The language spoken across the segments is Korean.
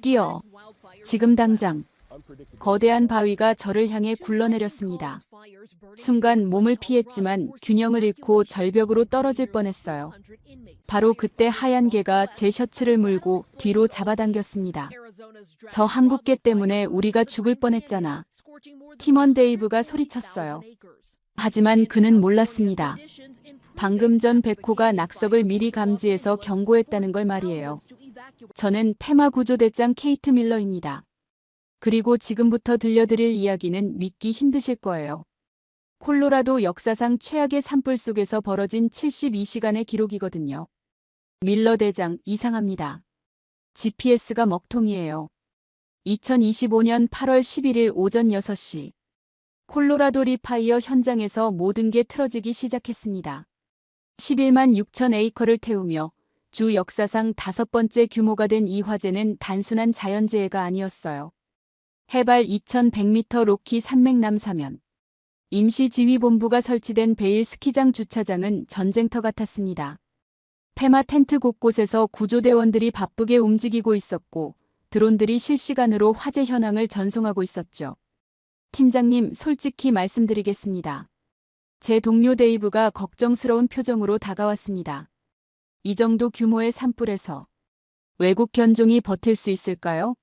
뛰어. 지금 당장. 거대한 바위가 저를 향해 굴러내렸습니다. 순간 몸을 피했지만 균형을 잃고 절벽으로 떨어질 뻔했어요. 바로 그때 하얀 개가 제 셔츠를 물고 뒤로 잡아당겼습니다. 저 한국개 때문에 우리가 죽을 뻔했잖아. 팀원 데이브가 소리쳤어요. 하지만 그는 몰랐습니다. 방금 전 백호가 낙석을 미리 감지해서 경고했다는 걸 말이에요. 저는 페마 구조대장 케이트 밀러입니다. 그리고 지금부터 들려드릴 이야기는 믿기 힘드실 거예요. 콜로라도 역사상 최악의 산불 속에서 벌어진 72시간의 기록이거든요. 밀러 대장, 이상합니다. GPS가 먹통이에요. 2025년 8월 11일 오전 6시. 콜로라도 리파이어 현장에서 모든 게 틀어지기 시작했습니다. 11만 6천 에이커를 태우며 주 역사상 5번째 규모가 된 이 화재는 단순한 자연재해가 아니었어요. 해발 2100m 로키 산맥 남사면. 임시지휘본부가 설치된 베일 스키장 주차장은 전쟁터 같았습니다. 페마 텐트 곳곳에서 구조대원들이 바쁘게 움직이고 있었고 드론들이 실시간으로 화재 현황을 전송하고 있었죠. 팀장님, 솔직히 말씀드리겠습니다. 제 동료 데이브가 걱정스러운 표정으로 다가왔습니다. 이 정도 규모의 산불에서 외국 견종이 버틸 수 있을까요?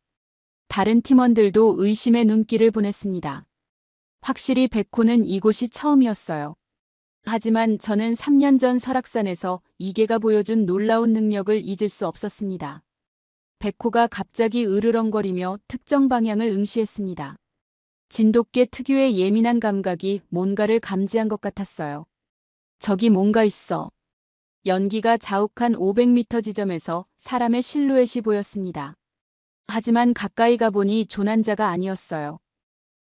다른 팀원들도 의심의 눈길을 보냈습니다. 확실히 백호는 이곳이 처음이었어요. 하지만 저는 3년 전 설악산에서 이계가 보여준 놀라운 능력을 잊을 수 없었습니다. 백호가 갑자기 으르렁거리며 특정 방향을 응시했습니다. 진돗개 특유의 예민한 감각이 뭔가를 감지한 것 같았어요. 저기 뭔가 있어. 연기가 자욱한 500m 지점에서 사람의 실루엣이 보였습니다. 하지만 가까이 가보니 조난자가 아니었어요.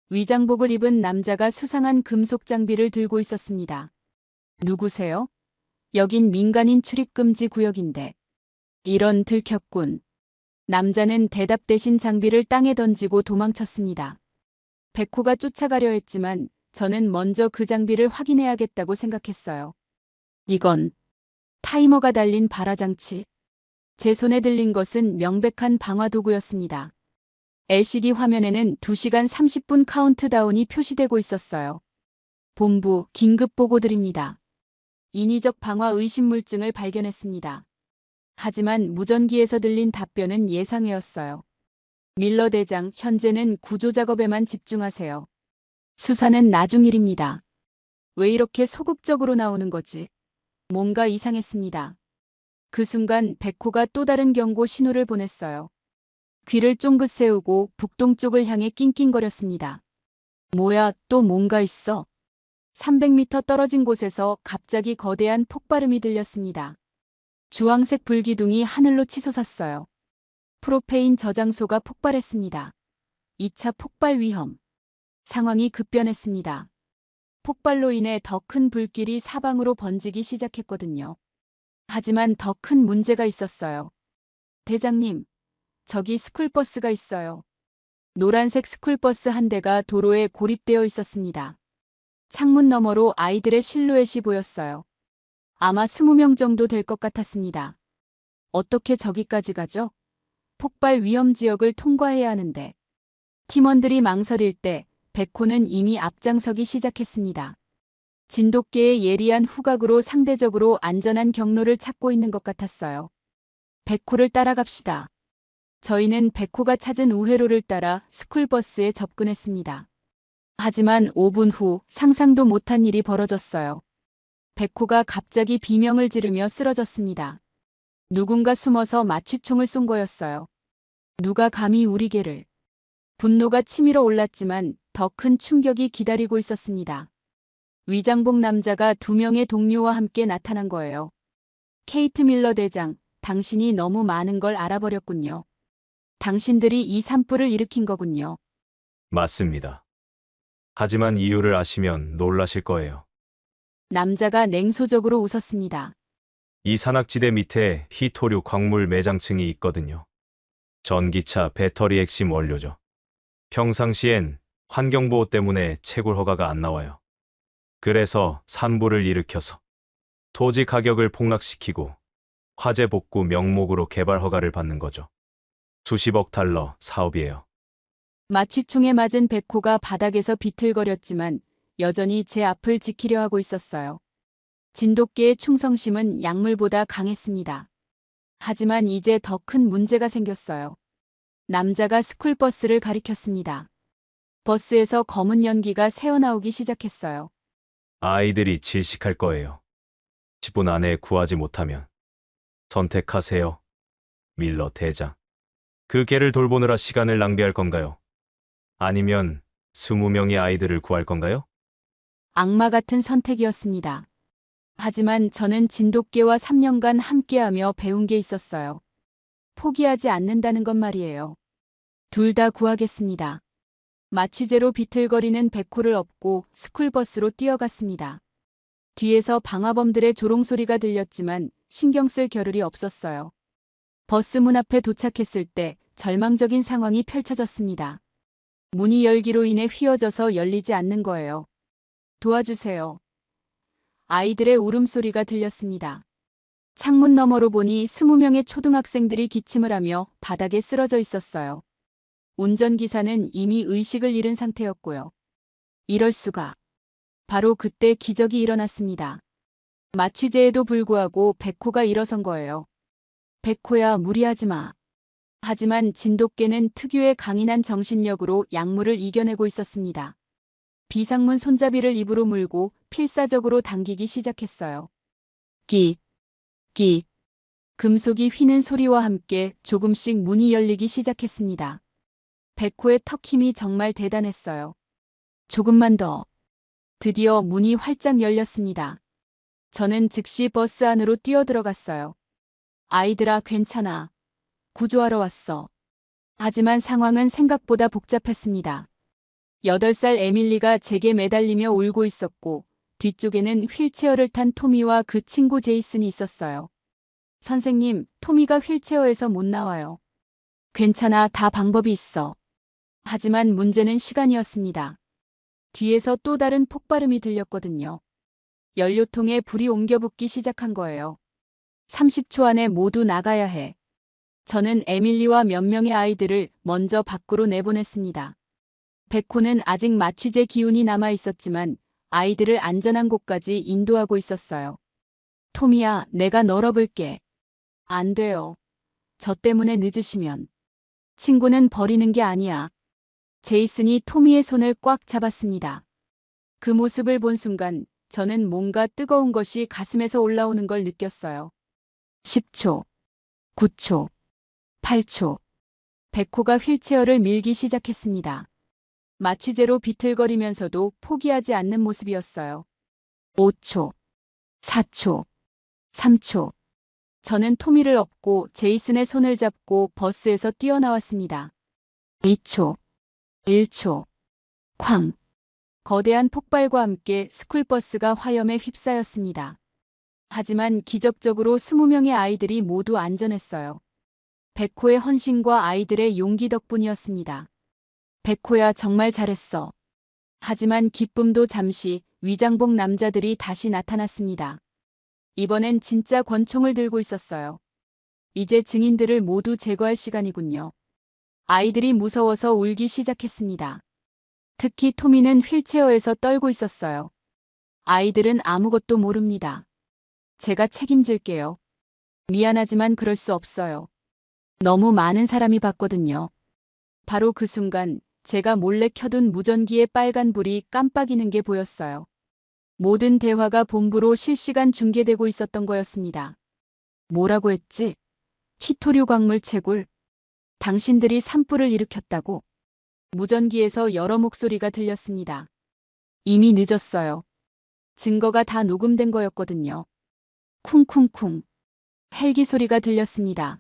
위장복을 입은 남자가 수상한 금속 장비를 들고 있었습니다. 누구세요? 여긴 민간인 출입 금지 구역인데. 이런, 들켰군. 남자는 대답 대신 장비를 땅에 던지고 도망쳤습니다. 백호가 쫓아가려 했지만 저는 먼저 그 장비를 확인해야겠다고 생각했어요. 이건 타이머가 달린 발화장치. 제 손에 들린 것은 명백한 방화도구였습니다. LCD 화면에는 2시간 30분 카운트다운이 표시되고 있었어요. 본부, 긴급 보고드립니다. 인위적 방화 의심물증을 발견했습니다. 하지만 무전기에서 들린 답변은 예상외였어요. 밀러 대장, 현재는 구조작업에만 집중하세요. 수사는 나중 일입니다. 왜 이렇게 소극적으로 나오는 거지? 뭔가 이상했습니다. 그 순간 백호가 또 다른 경고 신호를 보냈어요. 귀를 쫑긋 세우고 북동쪽을 향해 낑낑거렸습니다. 뭐야, 또 뭔가 있어? 300m 떨어진 곳에서 갑자기 거대한 폭발음이 들렸습니다. 주황색 불기둥이 하늘로 치솟았어요. 프로페인 저장소가 폭발했습니다. 2차 폭발 위험. 상황이 급변했습니다. 폭발로 인해 더 큰 불길이 사방으로 번지기 시작했거든요. 하지만 더 큰 문제가 있었어요. 대장님, 저기 스쿨버스가 있어요. 노란색 스쿨버스 한 대가 도로에 고립되어 있었습니다. 창문 너머로 아이들의 실루엣이 보였어요. 아마 20명 정도 될 것 같았습니다. 어떻게 저기까지 가죠? 폭발 위험 지역을 통과해야 하는데. 팀원들이 망설일 때 백호는 이미 앞장서기 시작했습니다. 진돗개의 예리한 후각으로 상대적으로 안전한 경로를 찾고 있는 것 같았어요. 백호를 따라갑시다. 저희는 백호가 찾은 우회로를 따라 스쿨버스에 접근했습니다. 하지만 5분 후 상상도 못한 일이 벌어졌어요. 백호가 갑자기 비명을 지르며 쓰러졌습니다. 누군가 숨어서 마취총을 쏜 거였어요. 누가 감히 우리 개를. 분노가 치밀어 올랐지만 더 큰 충격이 기다리고 있었습니다. 위장복 남자가 2명의 동료와 함께 나타난 거예요. 케이트 밀러 대장, 당신이 너무 많은 걸 알아버렸군요. 당신들이 이 산불을 일으킨 거군요. 맞습니다. 하지만 이유를 아시면 놀라실 거예요. 남자가 냉소적으로 웃었습니다. 이 산악지대 밑에 희토류 광물 매장층이 있거든요. 전기차 배터리 핵심 원료죠. 평상시엔 환경보호 때문에 채굴 허가가 안 나와요. 그래서 산불을 일으켜서 토지 가격을 폭락시키고 화재 복구 명목으로 개발 허가를 받는 거죠. 수십억 달러 사업이에요. 마취총에 맞은 백호가 바닥에서 비틀거렸지만 여전히 제 앞을 지키려 하고 있었어요. 진돗개의 충성심은 약물보다 강했습니다. 하지만 이제 더 큰 문제가 생겼어요. 남자가 스쿨버스를 가리켰습니다. 버스에서 검은 연기가 새어나오기 시작했어요. 아이들이 질식할 거예요. 10분 안에 구하지 못하면 선택하세요. 밀러 대장. 그 개를 돌보느라 시간을 낭비할 건가요? 아니면 20명의 아이들을 구할 건가요? 악마 같은 선택이었습니다. 하지만 저는 진돗개와 3년간 함께하며 배운 게 있었어요. 포기하지 않는다는 것 말이에요. 둘 다 구하겠습니다. 마취제로 비틀거리는 백호를 업고 스쿨버스로 뛰어갔습니다. 뒤에서 방화범들의 조롱소리가 들렸지만 신경 쓸 겨를이 없었어요. 버스 문 앞에 도착했을 때 절망적인 상황이 펼쳐졌습니다. 문이 열기로 인해 휘어져서 열리지 않는 거예요. 도와주세요. 아이들의 울음소리가 들렸습니다. 창문 너머로 보니 20명의 초등학생들이 기침을 하며 바닥에 쓰러져 있었어요. 운전기사는 이미 의식을 잃은 상태였고요. 이럴 수가. 바로 그때 기적이 일어났습니다. 마취제에도 불구하고 백호가 일어선 거예요. 백호야, 무리하지 마. 하지만 진돗개는 특유의 강인한 정신력으로 약물을 이겨내고 있었습니다. 비상문 손잡이를 입으로 물고 필사적으로 당기기 시작했어요. 끽, 끽. 금속이 휘는 소리와 함께 조금씩 문이 열리기 시작했습니다. 백호의 턱 힘이 정말 대단했어요. 조금만 더. 드디어 문이 활짝 열렸습니다. 저는 즉시 버스 안으로 뛰어들어갔어요. 아이들아, 괜찮아. 구조하러 왔어. 하지만 상황은 생각보다 복잡했습니다. 8살 에밀리가 제게 매달리며 울고 있었고 뒤쪽에는 휠체어를 탄 토미와 그 친구 제이슨이 있었어요. 선생님, 토미가 휠체어에서 못 나와요. 괜찮아, 다 방법이 있어. 하지만 문제는 시간이었습니다. 뒤에서 또 다른 폭발음이 들렸거든요. 연료통에 불이 옮겨 붙기 시작한 거예요. 30초 안에 모두 나가야 해. 저는 에밀리와 몇 명의 아이들을 먼저 밖으로 내보냈습니다. 백호는 아직 마취제 기운이 남아 있었지만 아이들을 안전한 곳까지 인도하고 있었어요. 토미야, 내가 널어볼게. 안 돼요. 저 때문에 늦으시면. 친구는 버리는 게 아니야. 제이슨이 토미의 손을 꽉 잡았습니다. 그 모습을 본 순간 저는 뭔가 뜨거운 것이 가슴에서 올라오는 걸 느꼈어요. 10초, 9초, 8초. 백호가 휠체어를 밀기 시작했습니다. 마취제로 비틀거리면서도 포기하지 않는 모습이었어요. 5초, 4초, 3초. 저는 토미를 업고 제이슨의 손을 잡고 버스에서 뛰어나왔습니다. 2초, 1초, 쾅. 거대한 폭발과 함께 스쿨버스가 화염에 휩싸였습니다. 하지만 기적적으로 20명의 아이들이 모두 안전했어요. 백호의 헌신과 아이들의 용기 덕분이었습니다. 백호야, 정말 잘했어. 하지만 기쁨도 잠시 위장복 남자들이 다시 나타났습니다. 이번엔 진짜 권총을 들고 있었어요. 이제 증인들을 모두 제거할 시간이군요. 아이들이 무서워서 울기 시작했습니다. 특히 토미는 휠체어에서 떨고 있었어요. 아이들은 아무것도 모릅니다. 제가 책임질게요. 미안하지만 그럴 수 없어요. 너무 많은 사람이 봤거든요. 바로 그 순간 제가 몰래 켜둔 무전기의 빨간 불이 깜빡이는 게 보였어요. 모든 대화가 본부로 실시간 중계되고 있었던 거였습니다. 뭐라고 했지? 히토류 광물 채굴. 당신들이 산불을 일으켰다고. 무전기에서 여러 목소리가 들렸습니다. 이미 늦었어요. 증거가 다 녹음된 거였거든요. 쿵쿵쿵. 헬기 소리가 들렸습니다.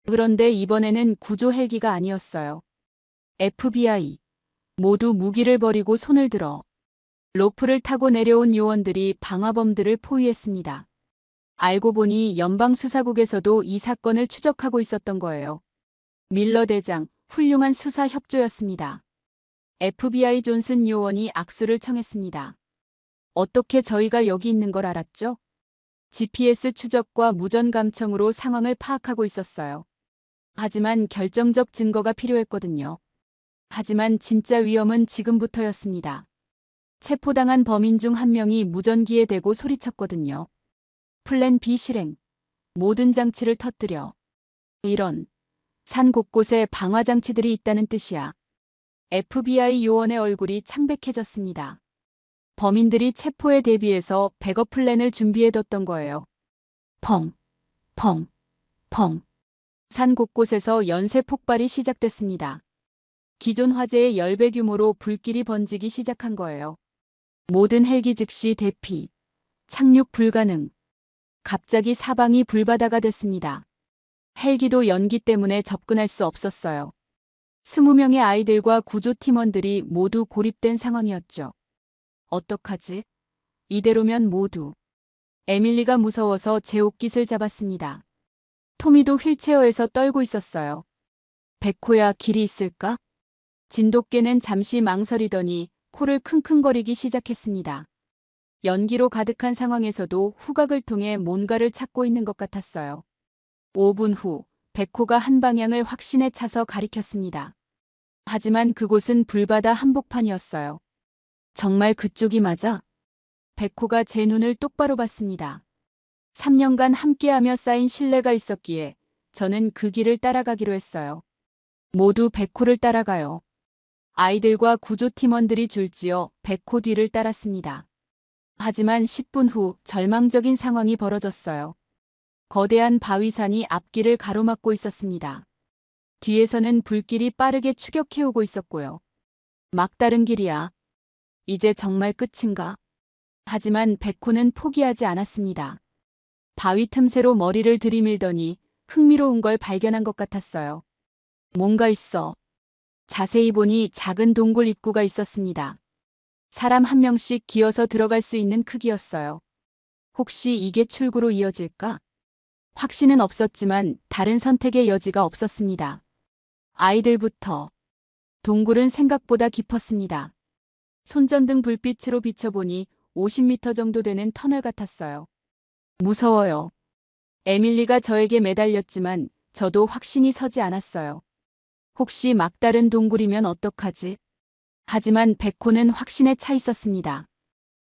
그런데 이번에는 구조 헬기가 아니었어요. FBI. 모두 무기를 버리고 손을 들어. 로프를 타고 내려온 요원들이 방화범들을 포위했습니다. 알고 보니 연방수사국에서도 이 사건을 추적하고 있었던 거예요. 밀러 대장, 훌륭한 수사 협조였습니다. FBI 존슨 요원이 악수를 청했습니다. 어떻게 저희가 여기 있는 걸 알았죠? GPS 추적과 무전 감청으로 상황을 파악하고 있었어요. 하지만 결정적 증거가 필요했거든요. 하지만 진짜 위험은 지금부터였습니다. 체포당한 범인 중 한 명이 무전기에 대고 소리쳤거든요. 플랜 B 실행. 모든 장치를 터뜨려. 이런. 산 곳곳에 방화장치들이 있다는 뜻이야. FBI 요원의 얼굴이 창백해졌습니다. 범인들이 체포에 대비해서 백업 플랜을 준비해뒀던 거예요. 펑, 펑, 펑. 산 곳곳에서 연쇄 폭발이 시작됐습니다. 기존 화재의 10배 규모로 불길이 번지기 시작한 거예요. 모든 헬기 즉시 대피. 착륙 불가능. 갑자기 사방이 불바다가 됐습니다. 헬기도 연기 때문에 접근할 수 없었어요. 20명의 아이들과 구조팀원들이 모두 고립된 상황이었죠. 어떡하지? 이대로면 모두. 에밀리가 무서워서 제 옷깃을 잡았습니다. 토미도 휠체어에서 떨고 있었어요. 백호야, 길이 있을까? 진돗개는 잠시 망설이더니 코를 킁킁거리기 시작했습니다. 연기로 가득한 상황에서도 후각을 통해 뭔가를 찾고 있는 것 같았어요. 5분 후, 백호가 한 방향을 확신에 차서 가리켰습니다. 하지만 그곳은 불바다 한복판이었어요. 정말 그쪽이 맞아? 백호가 제 눈을 똑바로 봤습니다. 3년간 함께하며 쌓인 신뢰가 있었기에 저는 그 길을 따라가기로 했어요. 모두 백호를 따라가요. 아이들과 구조팀원들이 줄지어 백호 뒤를 따랐습니다. 하지만 10분 후 절망적인 상황이 벌어졌어요. 거대한 바위산이 앞길을 가로막고 있었습니다. 뒤에서는 불길이 빠르게 추격해오고 있었고요. 막다른 길이야. 이제 정말 끝인가? 하지만 백호는 포기하지 않았습니다. 바위 틈새로 머리를 들이밀더니 흥미로운 걸 발견한 것 같았어요. 뭔가 있어. 자세히 보니 작은 동굴 입구가 있었습니다. 사람 한 명씩 기어서 들어갈 수 있는 크기였어요. 혹시 이게 출구로 이어질까? 확신은 없었지만 다른 선택의 여지가 없었습니다. 아이들부터. 동굴은 생각보다 깊었습니다. 손전등 불빛으로 비춰보니 50m 정도 되는 터널 같았어요. 무서워요. 에밀리가 저에게 매달렸지만 저도 확신이 서지 않았어요. 혹시 막다른 동굴이면 어떡하지? 하지만 백호는 확신에 차 있었습니다.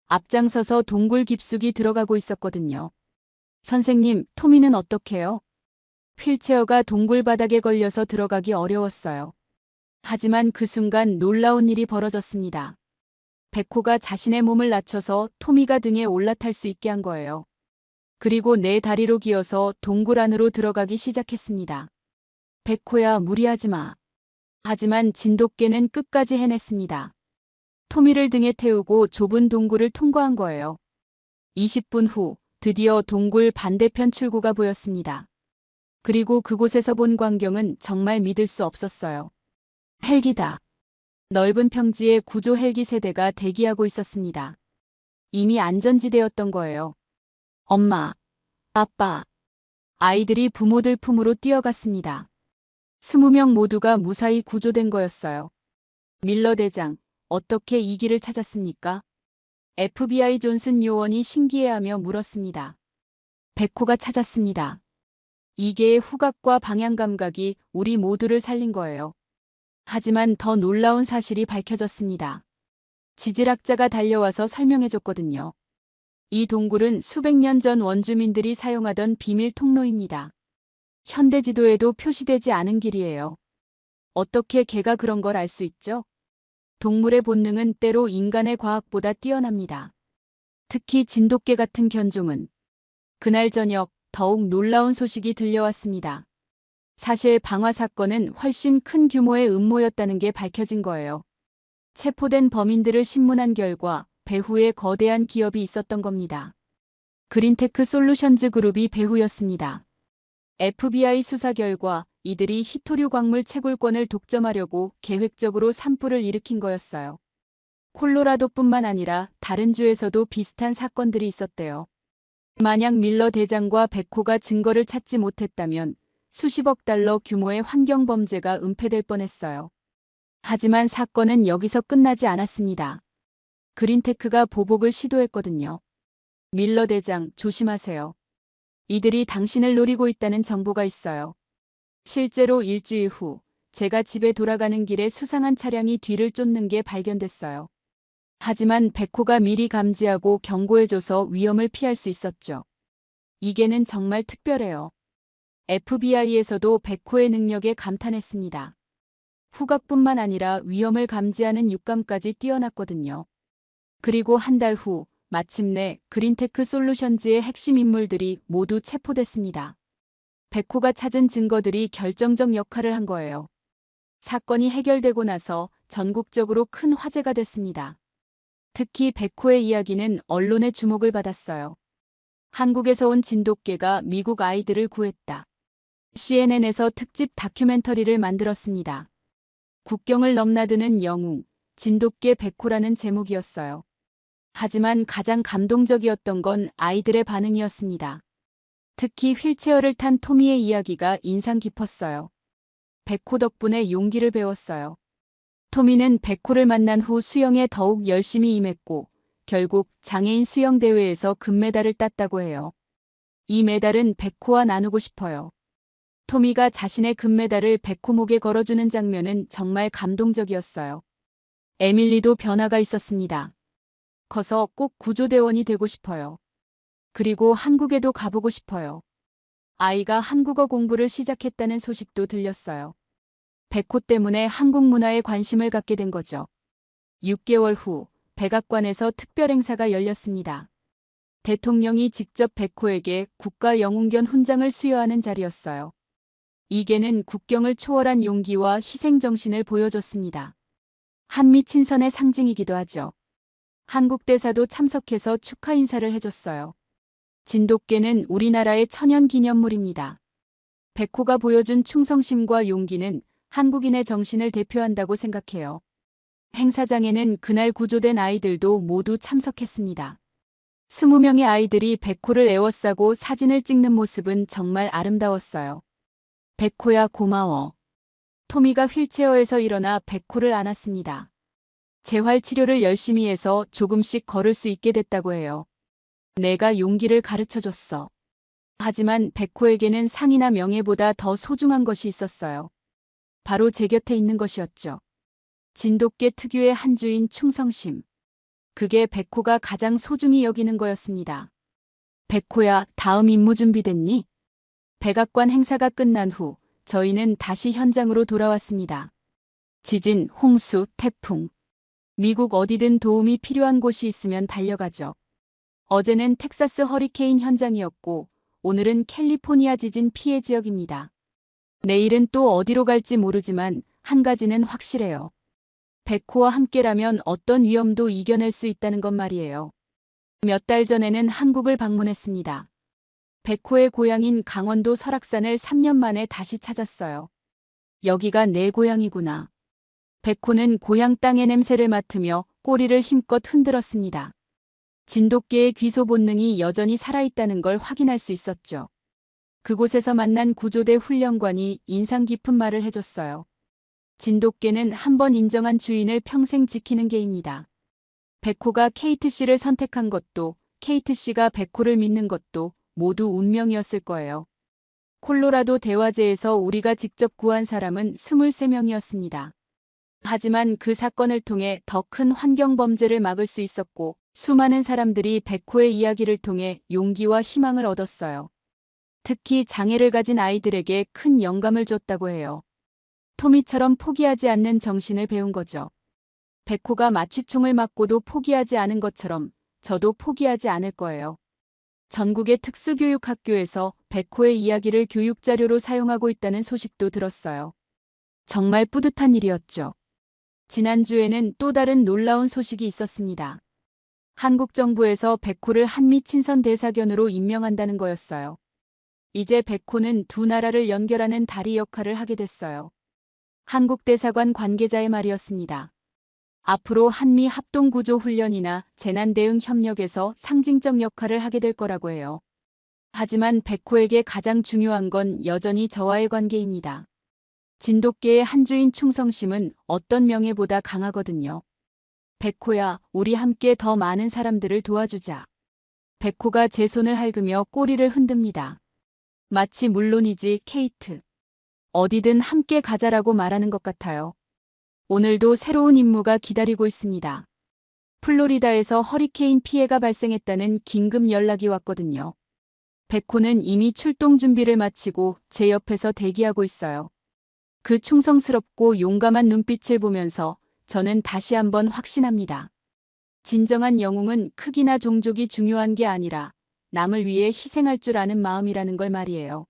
앞장서서 동굴 깊숙이 들어가고 있었거든요. 선생님, 토미는 어떡해요? 휠체어가 동굴 바닥에 걸려서 들어가기 어려웠어요. 하지만 그 순간 놀라운 일이 벌어졌습니다. 백호가 자신의 몸을 낮춰서 토미가 등에 올라탈 수 있게 한 거예요. 그리고 내 다리로 기어서 동굴 안으로 들어가기 시작했습니다. 백호야, 무리하지 마. 하지만 진돗개는 끝까지 해냈습니다. 토미를 등에 태우고 좁은 동굴을 통과한 거예요. 20분 후 드디어 동굴 반대편 출구가 보였습니다. 그리고 그곳에서 본 광경은 정말 믿을 수 없었어요. 헬기다. 넓은 평지에 구조 헬기 세대가 대기하고 있었습니다. 이미 안전지대였던 거예요. 엄마, 아빠, 아이들이 부모들 품으로 뛰어갔습니다. 20명 모두가 무사히 구조된 거였어요. 밀러 대장, 어떻게 이 길을 찾았습니까? FBI 존슨 요원이 신기해하며 물었습니다. 백호가 찾았습니다. 이계의 후각과 방향 감각이 우리 모두를 살린 거예요. 하지만 더 놀라운 사실이 밝혀졌습니다. 지질학자가 달려와서 설명해줬거든요. 이 동굴은 수백 년 전 원주민들이 사용하던 비밀 통로입니다. 현대 지도에도 표시되지 않은 길이에요. 어떻게 개가 그런 걸 알 수 있죠? 동물의 본능은 때로 인간의 과학보다 뛰어납니다. 특히 진돗개 같은 견종은. 그날 저녁 더욱 놀라운 소식이 들려왔습니다. 사실 방화 사건은 훨씬 큰 규모의 음모였다는 게 밝혀진 거예요. 체포된 범인들을 신문한 결과 배후에 거대한 기업이 있었던 겁니다. 그린테크 솔루션즈 그룹이 배후였습니다. FBI 수사 결과 이들이 히토류 광물 채굴권을 독점하려고 계획적으로 산불을 일으킨 거였어요. 콜로라도뿐만 아니라 다른 주에서도 비슷한 사건들이 있었대요. 만약 밀러 대장과 백호가 증거를 찾지 못했다면 수십억 달러 규모의 환경범죄가 은폐될 뻔했어요. 하지만 사건은 여기서 끝나지 않았습니다. 그린테크가 보복을 시도했거든요. 밀러 대장, 조심하세요. 이들이 당신을 노리고 있다는 정보가 있어요. 실제로 일주일 후 제가 집에 돌아가는 길에 수상한 차량이 뒤를 쫓는 게 발견됐어요. 하지만 백호가 미리 감지하고 경고해줘서 위험을 피할 수 있었죠. 이게는 정말 특별해요. FBI에서도 백호의 능력에 감탄했습니다. 후각뿐만 아니라 위험을 감지하는 육감까지 뛰어났거든요. 그리고 한 달 후 마침내 그린테크 솔루션즈의 핵심 인물들이 모두 체포됐습니다. 백호가 찾은 증거들이 결정적 역할을 한 거예요. 사건이 해결되고 나서 전국적으로 큰 화제가 됐습니다. 특히 백호의 이야기는 언론의 주목을 받았어요. 한국에서 온 진돗개가 미국 아이들을 구했다. CNN에서 특집 다큐멘터리를 만들었습니다. 국경을 넘나드는 영웅, 진돗개 백호라는 제목이었어요. 하지만 가장 감동적이었던 건 아이들의 반응이었습니다. 특히 휠체어를 탄 토미의 이야기가 인상 깊었어요. 백호 덕분에 용기를 배웠어요. 토미는 백호를 만난 후 수영에 더욱 열심히 임했고 결국 장애인 수영 대회에서 금메달을 땄다고 해요. 이 메달은 백호와 나누고 싶어요. 토미가 자신의 금메달을 백호 목에 걸어주는 장면은 정말 감동적이었어요. 에밀리도 변화가 있었습니다. 커서 꼭 구조대원이 되고 싶어요. 그리고 한국에도 가보고 싶어요. 아이가 한국어 공부를 시작했다는 소식도 들렸어요. 백호 때문에 한국 문화에 관심을 갖게 된 거죠. 6개월 후 백악관에서 특별 행사가 열렸습니다. 대통령이 직접 백호에게 국가영웅견 훈장을 수여하는 자리였어요. 이게는 국경을 초월한 용기와 희생정신을 보여줬습니다. 한미 친선의 상징이기도 하죠. 한국 대사도 참석해서 축하 인사를 해줬어요. 진돗개는 우리나라의 천연기념물입니다. 백호가 보여준 충성심과 용기는 한국인의 정신을 대표한다고 생각해요. 행사장에는 그날 구조된 아이들도 모두 참석했습니다. 20명의 아이들이 백호를 에워싸고 사진을 찍는 모습은 정말 아름다웠어요. 백호야 고마워. 토미가 휠체어에서 일어나 백호를 안았습니다. 재활치료를 열심히 해서 조금씩 걸을 수 있게 됐다고 해요. 내가 용기를 가르쳐줬어. 하지만 백호에게는 상이나 명예보다 더 소중한 것이 있었어요. 바로 제 곁에 있는 것이었죠. 진돗개 특유의 한 주인 충성심. 그게 백호가 가장 소중히 여기는 거였습니다. 백호야, 다음 임무 준비됐니? 백악관 행사가 끝난 후 저희는 다시 현장으로 돌아왔습니다. 지진, 홍수, 태풍. 미국 어디든 도움이 필요한 곳이 있으면 달려가죠. 어제는 텍사스 허리케인 현장이었고 오늘은 캘리포니아 지진 피해 지역입니다. 내일은 또 어디로 갈지 모르지만 한 가지는 확실해요. 백호와 함께라면 어떤 위험도 이겨낼 수 있다는 것 말이에요. 몇 달 전에는 한국을 방문했습니다. 백호의 고향인 강원도 설악산을 3년 만에 다시 찾았어요. 여기가 내 고향이구나. 백호는 고향 땅의 냄새를 맡으며 꼬리를 힘껏 흔들었습니다. 진돗개의 귀소 본능이 여전히 살아있다는 걸 확인할 수 있었죠. 그곳에서 만난 구조대 훈련관이 인상 깊은 말을 해줬어요. 진돗개는 한 번 인정한 주인을 평생 지키는 개입니다. 백호가 케이트 씨를 선택한 것도 케이트 씨가 백호를 믿는 것도 모두 운명이었을 거예요. 콜로라도 대화제에서 우리가 직접 구한 사람은 23명이었습니다. 하지만 그 사건을 통해 더 큰 환경 범죄를 막을 수 있었고 수많은 사람들이 백호의 이야기를 통해 용기와 희망을 얻었어요. 특히 장애를 가진 아이들에게 큰 영감을 줬다고 해요. 토미처럼 포기하지 않는 정신을 배운 거죠. 백호가 마취총을 맞고도 포기하지 않은 것처럼 저도 포기하지 않을 거예요. 전국의 특수교육학교에서 백호의 이야기를 교육자료로 사용하고 있다는 소식도 들었어요. 정말 뿌듯한 일이었죠. 지난주에는 또 다른 놀라운 소식이 있었습니다. 한국 정부에서 백호를 한미 친선 대사견으로 임명한다는 거였어요. 이제 백호는 두 나라를 연결하는 다리 역할을 하게 됐어요. 한국 대사관 관계자의 말이었습니다. 앞으로 한미 합동구조 훈련이나 재난 대응 협력에서 상징적 역할을 하게 될 거라고 해요. 하지만 백호에게 가장 중요한 건 여전히 저와의 관계입니다. 진돗개의 한 주인 충성심은 어떤 명예보다 강하거든요. 백호야, 우리 함께 더 많은 사람들을 도와주자. 백호가 제 손을 핥으며 꼬리를 흔듭니다. 마치 물론이지, 케이트. 어디든 함께 가자라고 말하는 것 같아요. 오늘도 새로운 임무가 기다리고 있습니다. 플로리다에서 허리케인 피해가 발생했다는 긴급 연락이 왔거든요. 백호는 이미 출동 준비를 마치고 제 옆에서 대기하고 있어요. 그 충성스럽고 용감한 눈빛을 보면서 저는 다시 한번 확신합니다. 진정한 영웅은 크기나 종족이 중요한 게 아니라 남을 위해 희생할 줄 아는 마음이라는 걸 말이에요.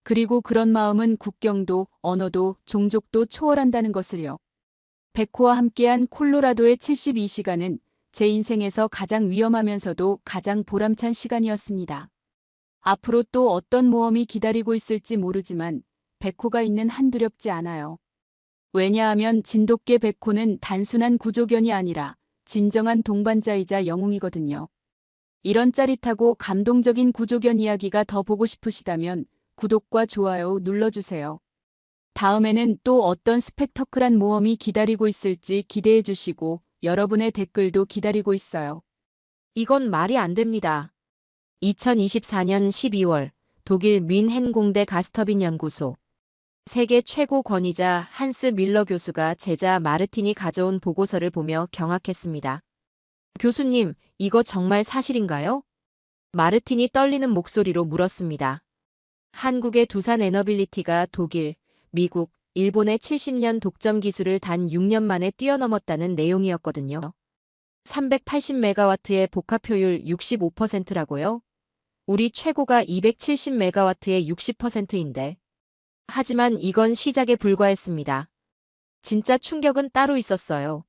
그리고 그런 마음은 국경도, 언어도, 종족도 초월한다는 것을요. 백호와 함께한 콜로라도의 72시간은 제 인생에서 가장 위험하면서도 가장 보람찬 시간이었습니다. 앞으로 또 어떤 모험이 기다리고 있을지 모르지만 백호가 있는 한 두렵지 않아요. 왜냐하면 진돗개 백호는 단순한 구조견이 아니라 진정한 동반자이자 영웅이거든요. 이런 짜릿하고 감동적인 구조견 이야기가 더 보고 싶으시다면 구독과 좋아요 눌러주세요. 다음에는 또 어떤 스펙터클한 모험이 기다리고 있을지 기대해 주시고 여러분의 댓글도 기다리고 있어요. 이건 말이 안 됩니다. 2024년 12월 독일 뮌헨 공대 가스터빈 연구소 세계 최고 권위자 한스 밀러 교수가 제자 마르틴이 가져온 보고서를 보며 경악했습니다. 교수님, 이거 정말 사실인가요? 마르틴이 떨리는 목소리로 물었습니다. 한국의 두산 에너빌리티가 독일, 미국, 일본의 70년 독점 기술을 단 6년 만에 뛰어넘었다는 내용이었거든요. 380메가와트의 복합 효율 65%라고요? 우리 최고가 270메가와트의 60%인데. 하지만 이건 시작에 불과했습니다. 진짜 충격은 따로 있었어요.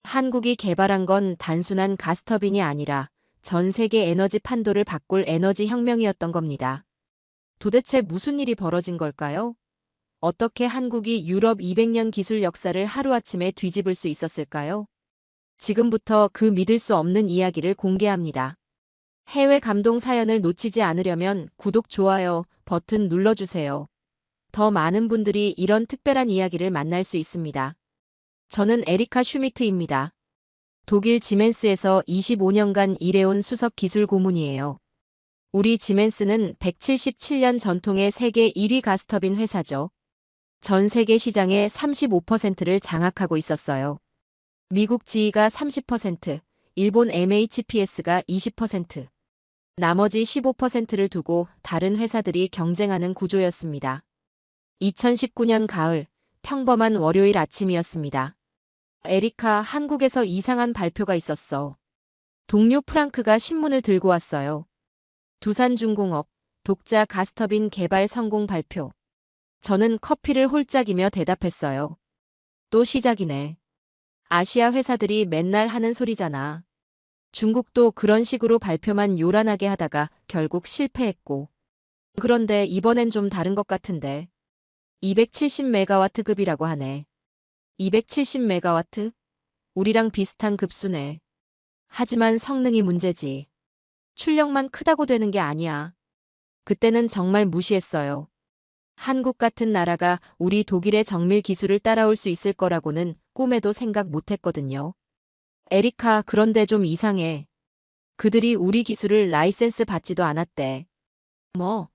한국이 개발한 건 단순한 가스터빈이 아니라 전 세계 에너지 판도를 바꿀 에너지 혁명이었던 겁니다. 도대체 무슨 일이 벌어진 걸까요? 어떻게 한국이 유럽 200년 기술 역사를 하루아침에 뒤집을 수 있었을까요? 지금부터 그 믿을 수 없는 이야기를 공개합니다. 해외 감동 사연을 놓치지 않으려면 구독, 좋아요 버튼 눌러주세요. 더 많은 분들이 이런 특별한 이야기를 만날 수 있습니다. 저는 에리카 슈미트입니다. 독일 지멘스에서 25년간 일해온 수석 기술 고문이에요. 우리 지멘스는 177년 전통의 세계 1위 가스터빈 회사죠. 전 세계 시장의 35%를 장악하고 있었어요. 미국 GE가 30%, 일본 MHPS가 20%, 나머지 15%를 두고 다른 회사들이 경쟁하는 구조였습니다. 2019년 가을, 평범한 월요일 아침이었습니다. 에리카, 한국에서 이상한 발표가 있었어. 동료 프랑크가 신문을 들고 왔어요. 두산중공업, 독자 가스터빈 개발 성공 발표. 저는 커피를 홀짝이며 대답했어요. 또 시작이네. 아시아 회사들이 맨날 하는 소리잖아. 중국도 그런 식으로 발표만 요란하게 하다가 결국 실패했고. 그런데 이번엔 좀 다른 것 같은데. 270메가와트급이라고 하네. 270메가와트? 우리랑 비슷한 급수네. 하지만 성능이 문제지. 출력만 크다고 되는 게 아니야. 그때는 정말 무시했어요. 한국 같은 나라가 우리 독일의 정밀 기술을 따라올 수 있을 거라고는 꿈에도 생각 못했거든요. 에리카, 그런데 좀 이상해. 그들이 우리 기술을 라이센스 받지도 않았대. 뭐?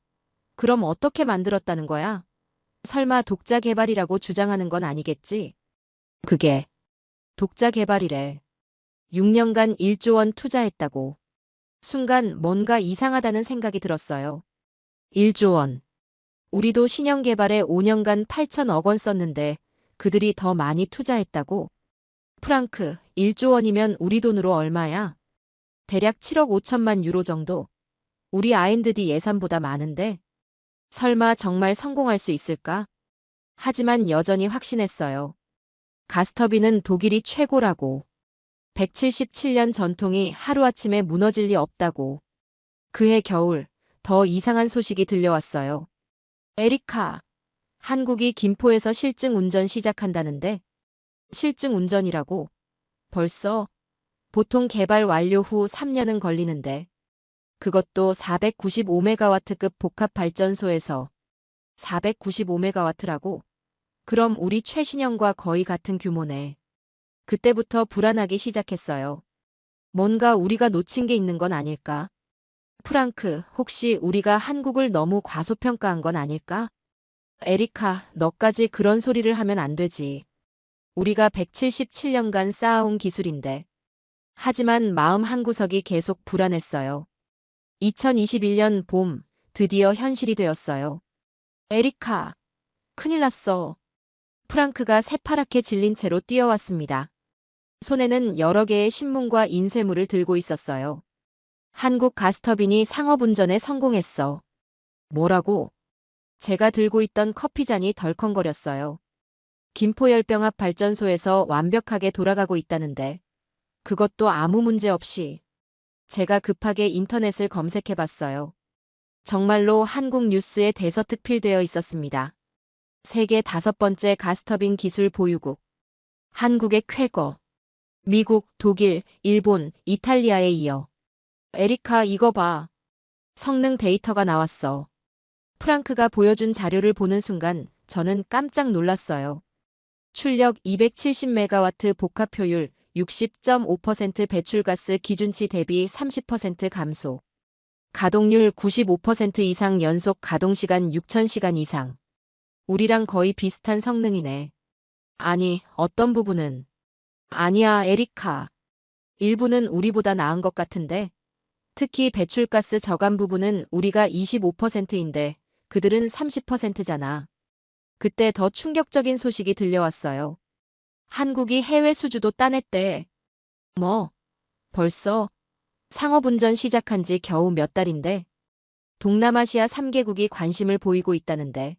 그럼 어떻게 만들었다는 거야? 설마 독자 개발이라고 주장하는 건 아니겠지? 그게 독자 개발이래. 6년간 1조 원 투자했다고. 순간 뭔가 이상하다는 생각이 들었어요. 1조 원. 우리도 신형 개발에 5년간 8천억 원 썼는데 그들이 더 많이 투자했다고? 프랑크, 1조 원이면 우리 돈으로 얼마야? 대략 7억 5천만 유로 정도. 우리 R&D 예산보다 많은데? 설마 정말 성공할 수 있을까? 하지만 여전히 확신했어요. 가스터빈은 독일이 최고라고. 177년 전통이 하루아침에 무너질 리 없다고. 그해 겨울, 더 이상한 소식이 들려왔어요. 에리카, 한국이 김포에서 실증 운전 시작한다는데? 실증 운전이라고? 벌써? 보통 개발 완료 후 3년은 걸리는데. 그것도 495메가와트급 복합 발전소에서. 495메가와트라고? 그럼 우리 최신형과 거의 같은 규모네. 그때부터 불안하기 시작했어요. 뭔가 우리가 놓친 게 있는 건 아닐까? 프랑크, 혹시 우리가 한국을 너무 과소평가한 건 아닐까? 에리카, 너까지 그런 소리를 하면 안 되지. 우리가 177년간 쌓아온 기술인데. 하지만 마음 한구석이 계속 불안했어요. 2021년 봄, 드디어 현실이 되었어요. 에리카, 큰일 났어. 프랑크가 새파랗게 질린 채로 뛰어왔습니다. 손에는 여러 개의 신문과 인쇄물을 들고 있었어요. 한국 가스터빈이 상업운전에 성공했어. 뭐라고? 제가 들고 있던 커피잔이 덜컹거렸어요. 김포열병합 발전소에서 완벽하게 돌아가고 있다는데. 그것도 아무 문제 없이. 제가 급하게 인터넷을 검색해봤어요. 정말로 한국 뉴스에 대서특필되어 있었습니다. 세계 5번째 가스터빈 기술 보유국. 한국의 쾌거. 미국, 독일, 일본, 이탈리아에 이어. 에리카, 이거 봐. 성능 데이터가 나왔어. 프랑크가 보여준 자료를 보는 순간 저는 깜짝 놀랐어요. 출력 270메가와트 복합 효율 60.5% 배출가스 기준치 대비 30% 감소. 가동률 95% 이상 연속 가동시간 6000시간 이상. 우리랑 거의 비슷한 성능이네. 아니, 어떤 부분은. 아니야, 에리카. 일부는 우리보다 나은 것 같은데. 특히 배출가스 저감 부분은 우리가 25%인데 그들은 30%잖아. 그때 더 충격적인 소식이 들려왔어요. 한국이 해외 수주도 따냈대. 뭐? 벌써? 상업운전 시작한 지 겨우 몇 달인데. 동남아시아 3개국이 관심을 보이고 있다는데.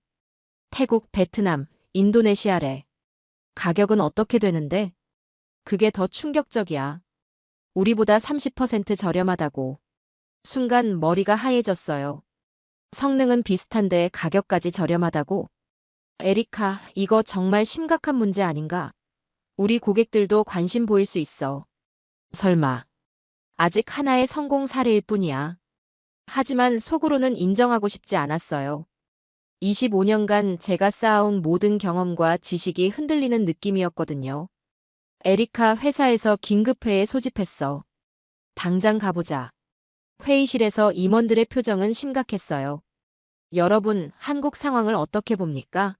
태국, 베트남, 인도네시아래. 가격은 어떻게 되는데? 그게 더 충격적이야. 우리보다 30% 저렴하다고. 순간 머리가 하얘졌어요. 성능은 비슷한데 가격까지 저렴하다고? 에리카, 이거 정말 심각한 문제 아닌가? 우리 고객들도 관심 보일 수 있어. 설마. 아직 하나의 성공 사례일 뿐이야. 하지만 속으로는 인정하고 싶지 않았어요. 25년간 제가 쌓아온 모든 경험과 지식이 흔들리는 느낌이었거든요. 에리카, 회사에서 긴급회에 소집했어. 당장 가보자. 회의실에서 임원들의 표정은 심각했어요. 여러분, 한국 상황을 어떻게 봅니까?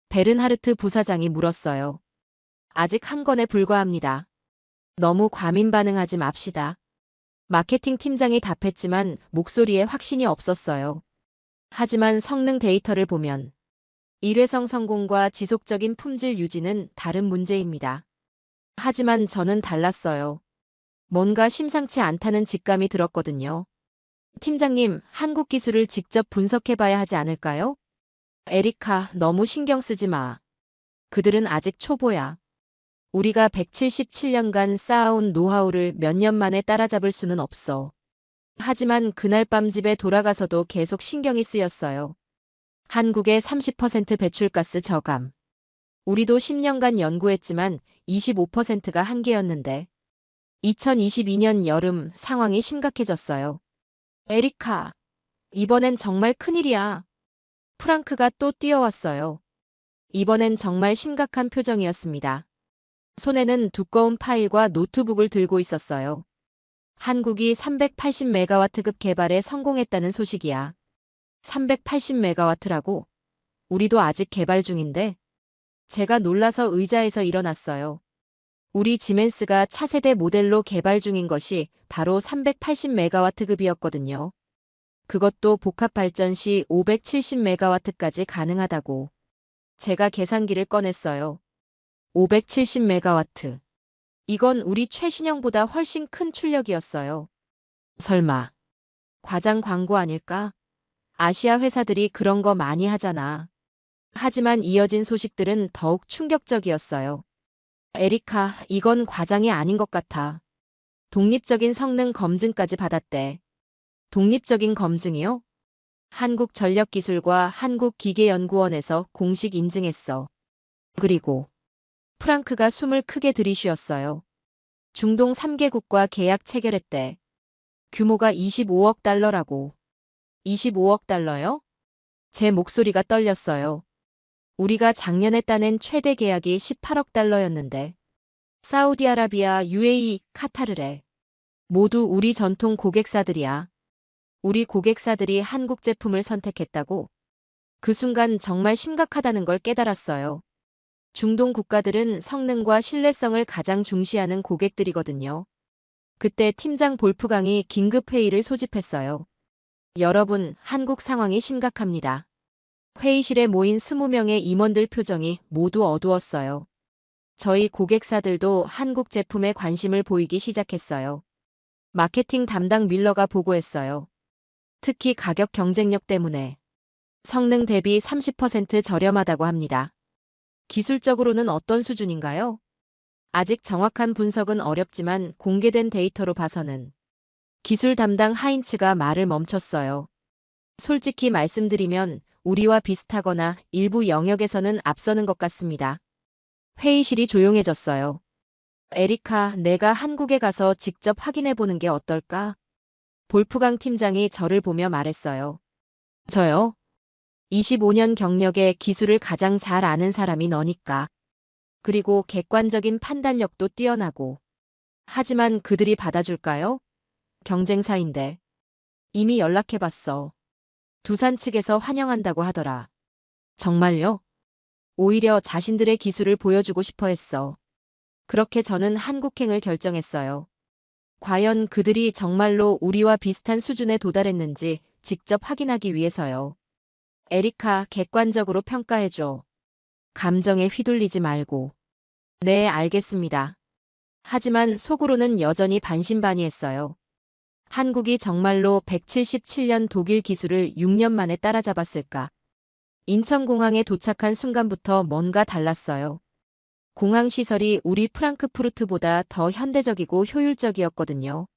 베른하르트 부사장이 물었어요. 아직 한 건에 불과합니다. 너무 과민 반응하지 맙시다. 마케팅 팀장이 답했지만 목소리에 확신이 없었어요. 하지만 성능 데이터를 보면 일회성 성공과 지속적인 품질 유지는 다른 문제입니다. 하지만 저는 달랐어요. 뭔가 심상치 않다는 직감이 들었거든요. 팀장님, 한국 기술을 직접 분석해봐야 하지 않을까요? 에리카, 너무 신경 쓰지 마. 그들은 아직 초보야. 우리가 177년간 쌓아온 노하우를 몇 년 만에 따라잡을 수는 없어. 하지만 그날 밤 집에 돌아가서도 계속 신경이 쓰였어요. 한국의 30% 배출가스 저감. 우리도 10년간 연구했지만 25%가 한계였는데 2022년 여름 상황이 심각해졌어요. 에리카, 이번엔 정말 큰일이야. 프랑크가 또 뛰어왔어요. 이번엔 정말 심각한 표정이었습니다. 손에는 두꺼운 파일과 노트북을 들고 있었어요. 한국이 380메가와트급 개발에 성공했다는 소식이야. 380메가와트라고? 우리도 아직 개발 중인데? 제가 놀라서 의자에서 일어났어요. 우리 지멘스가 차세대 모델로 개발 중인 것이 바로 380메가와트급이었거든요. 그것도 복합 발전 시 570메가와트까지 가능하다고. 제가 계산기를 꺼냈어요. 570메가와트. 이건 우리 최신형보다 훨씬 큰 출력이었어요. 설마. 과장 광고 아닐까? 아시아 회사들이 그런 거 많이 하잖아. 하지만 이어진 소식들은 더욱 충격적이었어요. 에리카, 이건 과장이 아닌 것 같아. 독립적인 성능 검증까지 받았대. 독립적인 검증이요? 한국전력기술과 한국기계연구원에서 공식 인증했어. 그리고 프랑크가 숨을 크게 들이쉬었어요. 중동 3개국과 계약 체결했대. 규모가 25억 달러라고. 25억 달러요? 제 목소리가 떨렸어요. 우리가 작년에 따낸 최대 계약이 18억 달러였는데. 사우디아라비아, UAE, 카타르래. 모두 우리 전통 고객사들이야. 우리 고객사들이 한국 제품을 선택했다고? 그 순간 정말 심각하다는 걸 깨달았어요. 중동 국가들은 성능과 신뢰성을 가장 중시하는 고객들이거든요. 그때 팀장 볼프강이 긴급 회의를 소집했어요. 여러분, 한국 상황이 심각합니다. 회의실에 모인 20명의 임원들 표정이 모두 어두웠어요. 저희 고객사들도 한국 제품에 관심을 보이기 시작했어요. 마케팅 담당 밀러가 보고했어요. 특히 가격 경쟁력 때문에 성능 대비 30% 저렴하다고 합니다. 기술적으로는 어떤 수준인가요? 아직 정확한 분석은 어렵지만 공개된 데이터로 봐서는 기술 담당 하인츠가 말을 멈췄어요. 솔직히 말씀드리면 우리와 비슷하거나 일부 영역에서는 앞서는 것 같습니다. 회의실이 조용해졌어요. 에리카, 내가 한국에 가서 직접 확인해 보는 게 어떨까? 볼프강 팀장이 저를 보며 말했어요. 저요? 25년 경력에 기술을 가장 잘 아는 사람이 너니까. 그리고 객관적인 판단력도 뛰어나고. 하지만 그들이 받아줄까요? 경쟁사인데. 이미 연락해봤어. 두산 측에서 환영한다고 하더라. 정말요? 오히려 자신들의 기술을 보여주고 싶어 했어. 그렇게 저는 한국행을 결정했어요. 과연 그들이 정말로 우리와 비슷한 수준에 도달했는지 직접 확인하기 위해서요. 에리카, 객관적으로 평가해줘. 감정에 휘둘리지 말고. 네, 알겠습니다. 하지만 속으로는 여전히 반신반의했어요. 한국이 정말로 177년 독일 기술을 6년 만에 따라잡았을까? 인천공항에 도착한 순간부터 뭔가 달랐어요. 공항 시설이 우리 프랑크푸르트보다 더 현대적이고 효율적이었거든요.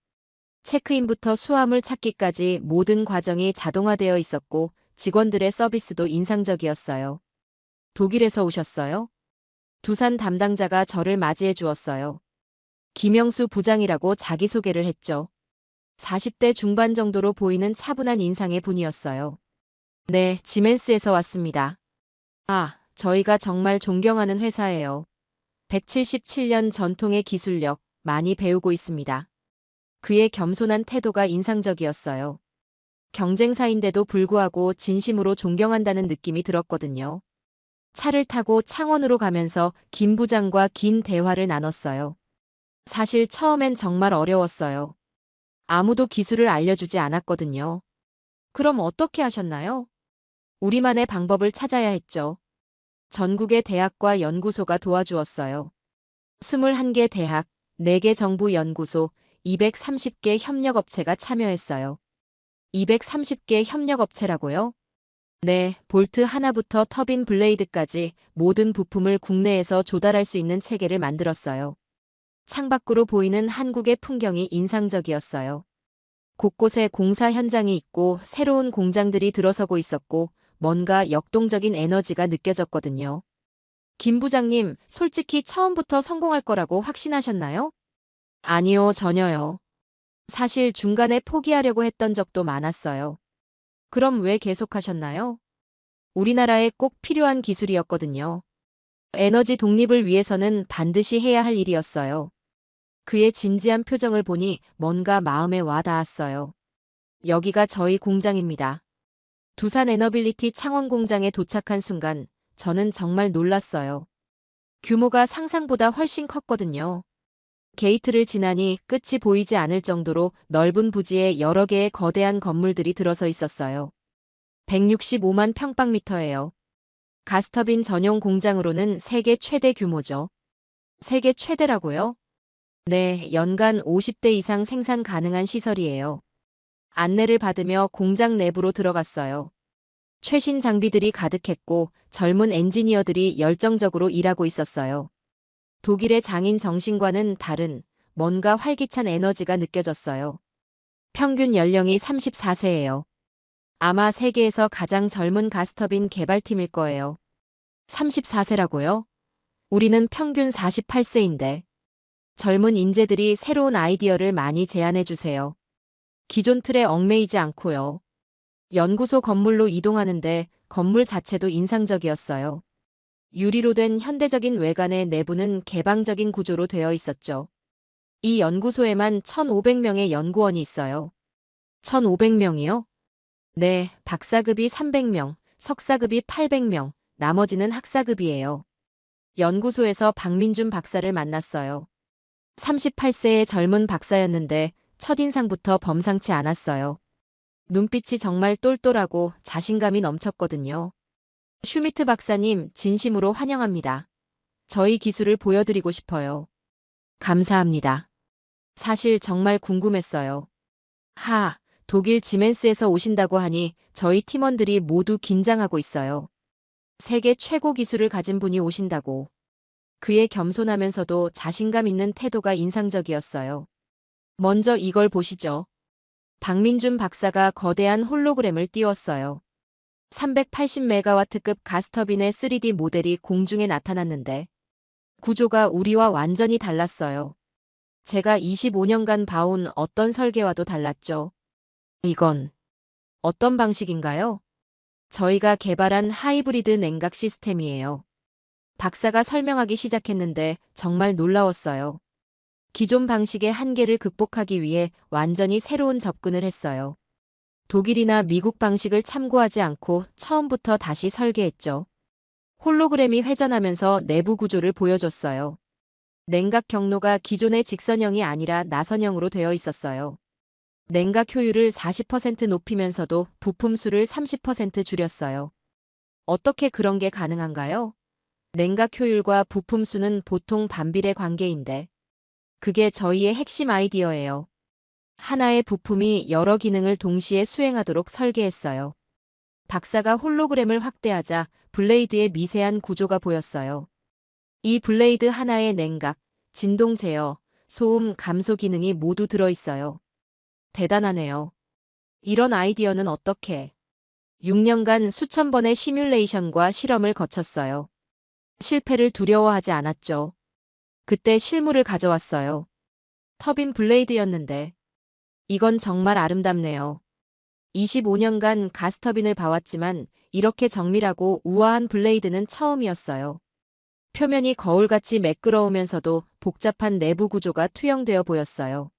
체크인부터 수화물 찾기까지 모든 과정이 자동화되어 있었고 직원들의 서비스도 인상적이었어요. 독일에서 오셨어요? 두산 담당자가 저를 맞이해 주었어요. 김영수 부장이라고 자기소개를 했죠. 40대 중반 정도로 보이는 차분한 인상의 분이었어요. 네, 지멘스에서 왔습니다. 아, 저희가 정말 존경하는 회사예요. 177년 전통의 기술력, 많이 배우고 있습니다. 그의 겸손한 태도가 인상적이었어요. 경쟁사인데도 불구하고 진심으로 존경한다는 느낌이 들었거든요. 차를 타고 창원으로 가면서 김 부장과 긴 대화를 나눴어요. 사실 처음엔 정말 어려웠어요. 아무도 기술을 알려주지 않았거든요. 그럼 어떻게 하셨나요? 우리만의 방법을 찾아야 했죠. 전국의 대학과 연구소가 도와주었어요. 21개 대학, 4개 정부 연구소, 230개 협력업체가 참여했어요. 230개 협력업체라고요? 네, 볼트 하나부터 터빈 블레이드까지 모든 부품을 국내에서 조달할 수 있는 체계를 만들었어요. 창밖으로 보이는 한국의 풍경이 인상적이었어요. 곳곳에 공사 현장이 있고 새로운 공장들이 들어서고 있었고 뭔가 역동적인 에너지가 느껴졌거든요. 김 부장님, 솔직히 처음부터 성공할 거라고 확신하셨나요? 아니요, 전혀요. 사실 중간에 포기하려고 했던 적도 많았어요. 그럼 왜 계속하셨나요? 우리나라에 꼭 필요한 기술이었거든요. 에너지 독립을 위해서는 반드시 해야 할 일이었어요. 그의 진지한 표정을 보니 뭔가 마음에 와 닿았어요. 여기가 저희 공장입니다. 두산 에너빌리티 창원 공장에 도착한 순간 저는 정말 놀랐어요. 규모가 상상보다 훨씬 컸거든요. 게이트를 지나니 끝이 보이지 않을 정도로 넓은 부지에 여러 개의 거대한 건물들이 들어서 있었어요. 165만 평방미터예요. 가스터빈 전용 공장으로는 세계 최대 규모죠. 세계 최대라고요? 네, 연간 50대 이상 생산 가능한 시설이에요. 안내를 받으며 공장 내부로 들어갔어요. 최신 장비들이 가득했고 젊은 엔지니어들이 열정적으로 일하고 있었어요. 독일의 장인 정신과는 다른 뭔가 활기찬 에너지가 느껴졌어요. 평균 연령이 34세예요. 아마 세계에서 가장 젊은 가스터빈 개발팀일 거예요. 34세라고요? 우리는 평균 48세인데. 젊은 인재들이 새로운 아이디어를 많이 제안해 주세요. 기존 틀에 얽매이지 않고요. 연구소 건물로 이동하는데 건물 자체도 인상적이었어요. 유리로 된 현대적인 외관의 내부는 개방적인 구조로 되어 있었죠. 이 연구소에만 1,500명의 연구원이 있어요. 1,500명이요? 네, 박사급이 300명, 석사급이 800명, 나머지는 학사급이에요. 연구소에서 박민준 박사를 만났어요. 38세의 젊은 박사였는데 첫인상부터 범상치 않았어요. 눈빛이 정말 똘똘하고 자신감이 넘쳤거든요. 슈미트 박사님, 진심으로 환영합니다. 저희 기술을 보여드리고 싶어요. 감사합니다. 사실 정말 궁금했어요. 독일 지멘스에서 오신다고 하니 저희 팀원들이 모두 긴장하고 있어요. 세계 최고 기술을 가진 분이 오신다고. 그의 겸손하면서도 자신감 있는 태도가 인상적이었어요. 먼저 이걸 보시죠. 박민준 박사가 거대한 홀로그램을 띄웠어요. 380메가와트급 가스터빈의 3D 모델이 공중에 나타났는데 구조가 우리와 완전히 달랐어요. 제가 25년간 봐온 어떤 설계와도 달랐죠. 이건 어떤 방식인가요? 저희가 개발한 하이브리드 냉각 시스템이에요. 박사가 설명하기 시작했는데 정말 놀라웠어요. 기존 방식의 한계를 극복하기 위해 완전히 새로운 접근을 했어요. 독일이나 미국 방식을 참고하지 않고 처음부터 다시 설계했죠. 홀로그램이 회전하면서 내부 구조를 보여줬어요. 냉각 경로가 기존의 직선형이 아니라 나선형으로 되어 있었어요. 냉각 효율을 40% 높이면서도 부품 수를 30% 줄였어요. 어떻게 그런 게 가능한가요? 냉각 효율과 부품 수는 보통 반비례 관계인데 그게 저희의 핵심 아이디어예요. 하나의 부품이 여러 기능을 동시에 수행하도록 설계했어요. 박사가 홀로그램을 확대하자 블레이드의 미세한 구조가 보였어요. 이 블레이드 하나에 냉각, 진동 제어, 소음 감소 기능이 모두 들어있어요. 대단하네요. 이런 아이디어는 어떻게? 6년간 수천 번의 시뮬레이션과 실험을 거쳤어요. 실패를 두려워하지 않았죠. 그때 실물을 가져왔어요. 터빈 블레이드였는데 이건 정말 아름답네요. 25년간 가스터빈을 봐왔지만 이렇게 정밀하고 우아한 블레이드는 처음이었어요. 표면이 거울같이 매끄러우면서도 복잡한 내부 구조가 투영되어 보였어요.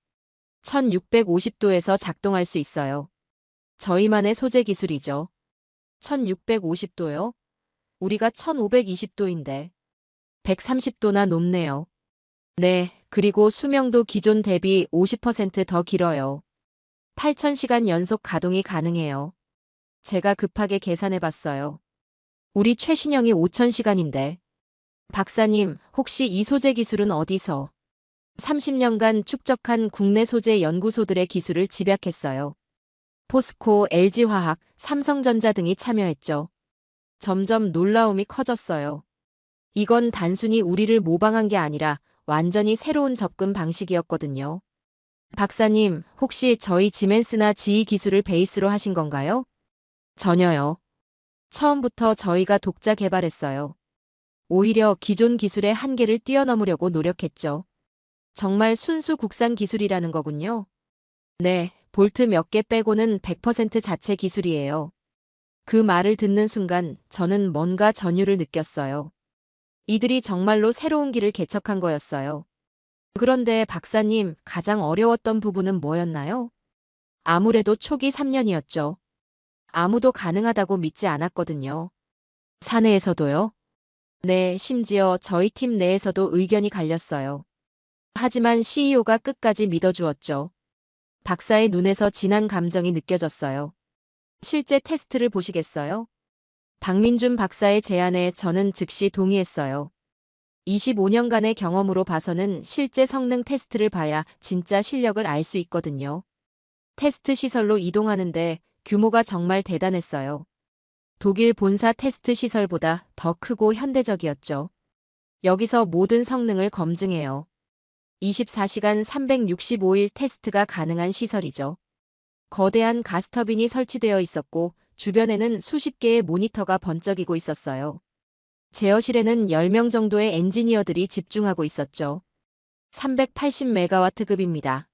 1650도에서 작동할 수 있어요. 저희만의 소재 기술이죠. 1650도요? 우리가 1520도인데 130도나 높네요. 네, 그리고 수명도 기존 대비 50% 더 길어요. 8000시간 연속 가동이 가능해요. 제가 급하게 계산해봤어요. 우리 최신형이 5000시간인데. 박사님, 혹시 이 소재 기술은 어디서? 30년간 축적한 국내 소재 연구소들의 기술을 집약했어요. 포스코, LG화학, 삼성전자 등이 참여했죠. 점점 놀라움이 커졌어요. 이건 단순히 우리를 모방한 게 아니라 완전히 새로운 접근 방식이었거든요. 박사님, 혹시 저희 지멘스나 GE 기술을 베이스로 하신 건가요? 전혀요. 처음부터 저희가 독자 개발했어요. 오히려 기존 기술의 한계를 뛰어넘으려고 노력했죠. 정말 순수 국산 기술이라는 거군요. 네, 볼트 몇 개 빼고는 100% 자체 기술이에요. 그 말을 듣는 순간 저는 뭔가 전율을 느꼈어요. 이들이 정말로 새로운 길을 개척한 거였어요. 그런데 박사님, 가장 어려웠던 부분은 뭐였나요? 아무래도 초기 3년이었죠. 아무도 가능하다고 믿지 않았거든요. 사내에서도요? 네, 심지어 저희 팀 내에서도 의견이 갈렸어요. 하지만 CEO가 끝까지 믿어주었죠. 박사의 눈에서 진한 감정이 느껴졌어요. 실제 테스트를 보시겠어요? 박민준 박사의 제안에 저는 즉시 동의했어요. 25년간의 경험으로 봐서는 실제 성능 테스트를 봐야 진짜 실력을 알 수 있거든요. 테스트 시설로 이동하는데 규모가 정말 대단했어요. 독일 본사 테스트 시설보다 더 크고 현대적이었죠. 여기서 모든 성능을 검증해요. 24시간 365일 테스트가 가능한 시설이죠. 거대한 가스터빈이 설치되어 있었고 주변에는 수십 개의 모니터가 번쩍이고 있었어요. 제어실에는 10명 정도의 엔지니어들이 집중하고 있었죠. 380메가와트급입니다.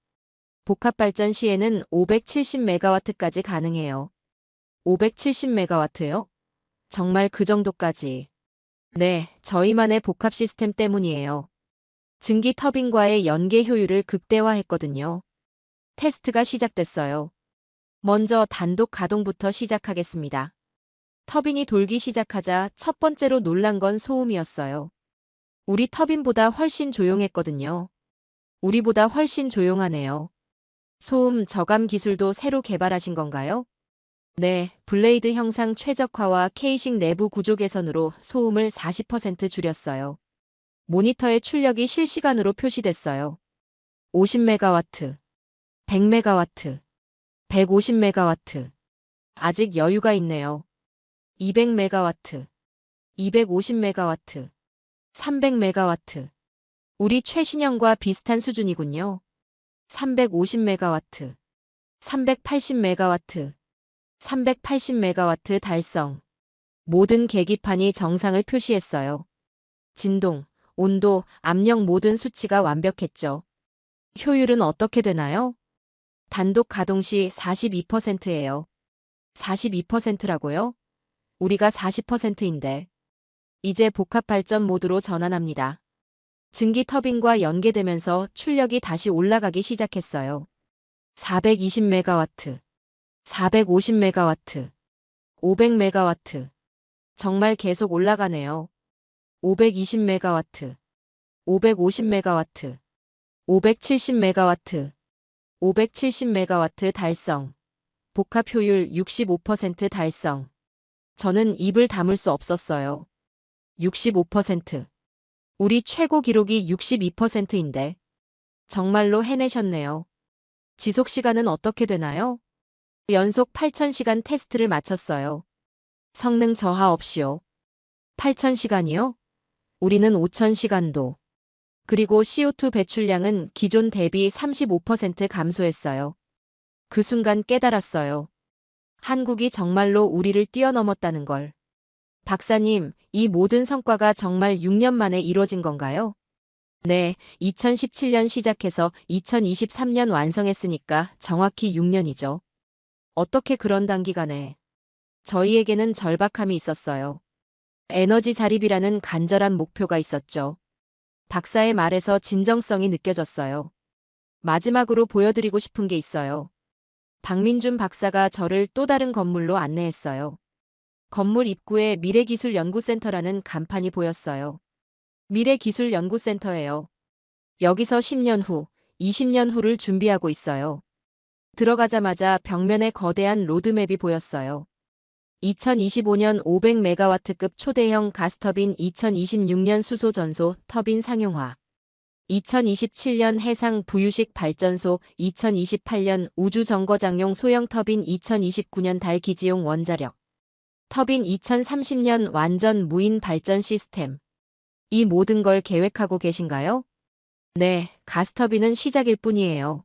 복합발전 시에는 570메가와트까지 가능해요. 570메가와트요? 정말 그 정도까지. 네, 저희만의 복합 시스템 때문이에요. 증기 터빈과의 연계 효율을 극대화했거든요. 테스트가 시작됐어요. 먼저 단독 가동부터 시작하겠습니다. 터빈이 돌기 시작하자 첫 번째로 놀란 건 소음이었어요. 우리 터빈보다 훨씬 조용했거든요. 우리보다 훨씬 조용하네요. 소음 저감 기술도 새로 개발하신 건가요? 네, 블레이드 형상 최적화와 K식 내부 구조 개선으로 소음을 40% 줄였어요. 모니터의 출력이 실시간으로 표시됐어요. 50메가와트, 100메가와트, 150메가와트. 아직 여유가 있네요. 200메가와트, 250메가와트, 300메가와트. 우리 최신형과 비슷한 수준이군요. 350메가와트, 380메가와트, 380메가와트 달성. 모든 계기판이 정상을 표시했어요. 진동, 온도, 압력 모든 수치가 완벽했죠. 효율은 어떻게 되나요? 단독 가동 시 42%예요. 42%라고요? 우리가 40%인데. 이제 복합 발전 모드로 전환합니다. 증기 터빈과 연계되면서 출력이 다시 올라가기 시작했어요. 420메가와트, 450메가와트, 500메가와트. 정말 계속 올라가네요. 520메가와트, 550메가와트, 570메가와트, 570메가와트 달성. 복합 효율 65% 달성. 저는 입을 다물 수 없었어요. 65%. 우리 최고 기록이 62%인데. 정말로 해내셨네요. 지속 시간은 어떻게 되나요? 연속 8000시간 테스트를 마쳤어요. 성능 저하 없이요. 8000시간이요? 우리는 5000시간도. 그리고 CO2 배출량은 기존 대비 35% 감소했어요. 그 순간 깨달았어요. 한국이 정말로 우리를 뛰어넘었다는 걸. 박사님, 이 모든 성과가 정말 6년 만에 이뤄진 건가요? 네, 2017년 시작해서 2023년 완성했으니까 정확히 6년이죠. 어떻게 그런 단기간에. 저희에게는 절박함이 있었어요. 에너지 자립이라는 간절한 목표가 있었죠. 박사의 말에서 진정성이 느껴졌어요. 마지막으로 보여드리고 싶은 게 있어요. 박민준 박사가 저를 또 다른 건물로 안내했어요. 건물 입구에 미래기술연구센터라는 간판이 보였어요. 미래기술연구센터예요. 여기서 10년 후, 20년 후를 준비하고 있어요. 들어가자마자 벽면에 거대한 로드맵이 보였어요. 2025년 500메가와트급 초대형 가스터빈, 2026년 수소 전소 터빈 상용화, 2027년 해상 부유식 발전소, 2028년 우주 정거장용 소형 터빈, 2029년 달 기지용 원자력 터빈, 2030년 완전 무인 발전 시스템. 이 모든 걸 계획하고 계신가요? 네, 가스터빈은 시작일 뿐이에요.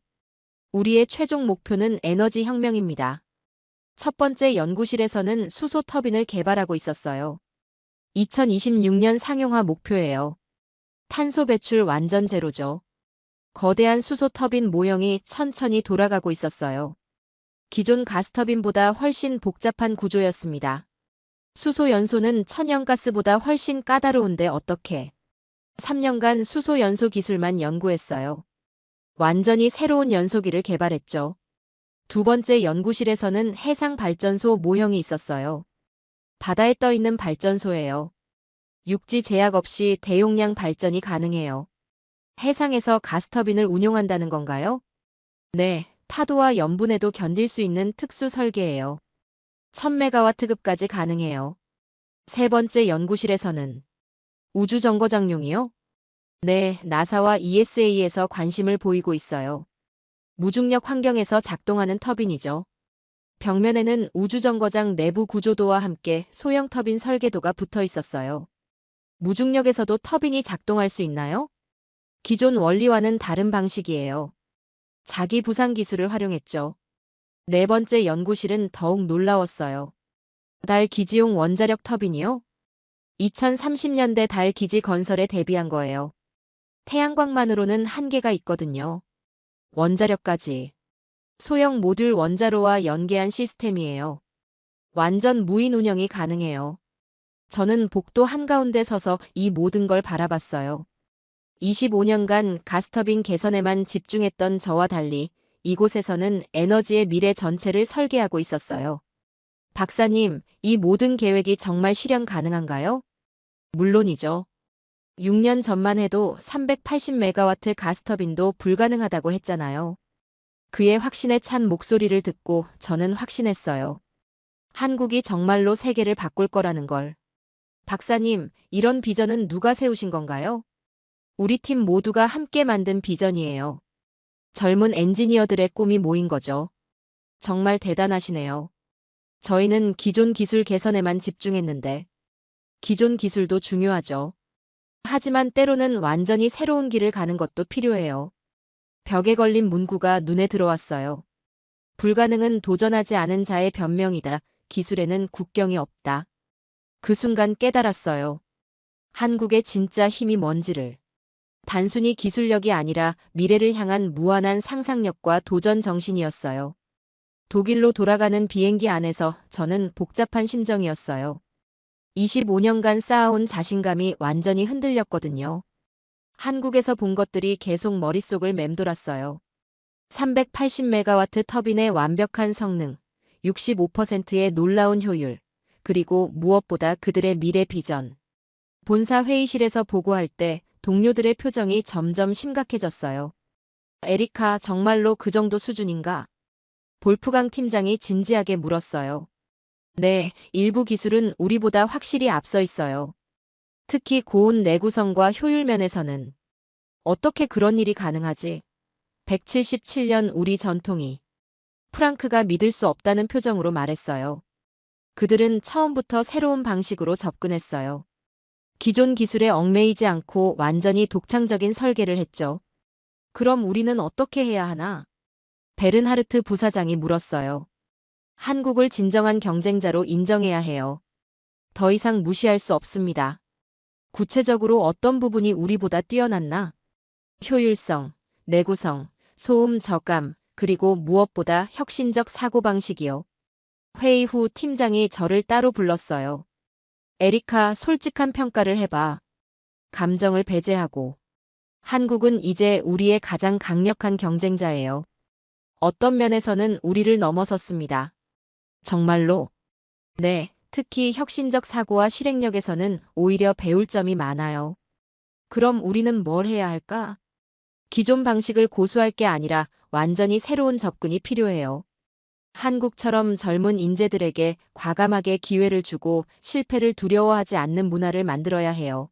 우리의 최종 목표는 에너지 혁명입니다. 첫 번째 연구실에서는 수소 터빈을 개발하고 있었어요. 2026년 상용화 목표예요. 탄소 배출 완전 제로죠. 거대한 수소 터빈 모형이 천천히 돌아가고 있었어요. 기존 가스터빈보다 훨씬 복잡한 구조였습니다. 수소 연소는 천연가스보다 훨씬 까다로운데 어떻게? 3년간 수소 연소 기술만 연구했어요. 완전히 새로운 연소기를 개발했죠. 두 번째 연구실에서는 해상 발전소 모형이 있었어요. 바다에 떠 있는 발전소예요. 육지 제약 없이 대용량 발전이 가능해요. 해상에서 가스터빈을 운용한다는 건가요? 네, 파도와 염분에도 견딜 수 있는 특수 설계예요. 1000메가와트급까지 가능해요. 세 번째 연구실에서는 우주 정거장용이요? 네, 나사와 ESA에서 관심을 보이고 있어요. 무중력 환경에서 작동하는 터빈이죠. 벽면에는 우주 정거장 내부 구조도와 함께 소형 터빈 설계도가 붙어 있었어요. 무중력에서도 터빈이 작동할 수 있나요? 기존 원리와는 다른 방식이에요. 자기 부상 기술을 활용했죠. 네 번째 연구실은 더욱 놀라웠어요. 달 기지용 원자력 터빈이요? 2030년대 달 기지 건설에 대비한 거예요. 태양광만으로는 한계가 있거든요. 원자력까지. 소형 모듈 원자로와 연계한 시스템이에요. 완전 무인 운영이 가능해요. 저는 복도 한가운데 서서 이 모든 걸 바라봤어요. 25년간 가스터빈 개선에만 집중했던 저와 달리 이곳에서는 에너지의 미래 전체를 설계하고 있었어요. 박사님, 이 모든 계획이 정말 실현 가능한가요? 물론이죠. 6년 전만 해도 380메가와트 가스터빈도 불가능하다고 했잖아요. 그의 확신에 찬 목소리를 듣고 저는 확신했어요. 한국이 정말로 세계를 바꿀 거라는 걸. 박사님, 이런 비전은 누가 세우신 건가요? 우리 팀 모두가 함께 만든 비전이에요. 젊은 엔지니어들의 꿈이 모인 거죠. 정말 대단하시네요. 저희는 기존 기술 개선에만 집중했는데, 기존 기술도 중요하죠. 하지만 때로는 완전히 새로운 길을 가는 것도 필요해요. 벽에 걸린 문구가 눈에 들어왔어요. 불가능은 도전하지 않은 자의 변명이다. 기술에는 국경이 없다. 그 순간 깨달았어요. 한국의 진짜 힘이 뭔지를. 단순히 기술력이 아니라 미래를 향한 무한한 상상력과 도전 정신이었어요. 독일로 돌아가는 비행기 안에서 저는 복잡한 심정이었어요. 25년간 쌓아온 자신감이 완전히 흔들렸거든요. 한국에서 본 것들이 계속 머릿속을 맴돌았어요. 380메가와트 터빈의 완벽한 성능, 65%의 놀라운 효율, 그리고 무엇보다 그들의 미래 비전. 본사 회의실에서 보고할 때 동료들의 표정이 점점 심각해졌어요. 에리카, 정말로 그 정도 수준인가? 볼프강 팀장이 진지하게 물었어요. 네, 일부 기술은 우리보다 확실히 앞서 있어요. 특히 고온 내구성과 효율 면에서는. 어떻게 그런 일이 가능하지? 177년 우리 전통이. 프랑크가 믿을 수 없다는 표정으로 말했어요. 그들은 처음부터 새로운 방식으로 접근했어요. 기존 기술에 얽매이지 않고 완전히 독창적인 설계를 했죠. 그럼 우리는 어떻게 해야 하나? 베른하르트 부사장이 물었어요. 한국을 진정한 경쟁자로 인정해야 해요. 더 이상 무시할 수 없습니다. 구체적으로 어떤 부분이 우리보다 뛰어났나? 효율성, 내구성, 소음 저감, 그리고 무엇보다 혁신적 사고방식이요. 회의 후 팀장이 저를 따로 불렀어요. 에리카, 솔직한 평가를 해봐. 감정을 배제하고. 한국은 이제 우리의 가장 강력한 경쟁자예요. 어떤 면에서는 우리를 넘어섰습니다. 정말로? 네, 특히 혁신적 사고와 실행력에서는 오히려 배울 점이 많아요. 그럼 우리는 뭘 해야 할까? 기존 방식을 고수할 게 아니라 완전히 새로운 접근이 필요해요. 한국처럼 젊은 인재들에게 과감하게 기회를 주고 실패를 두려워하지 않는 문화를 만들어야 해요.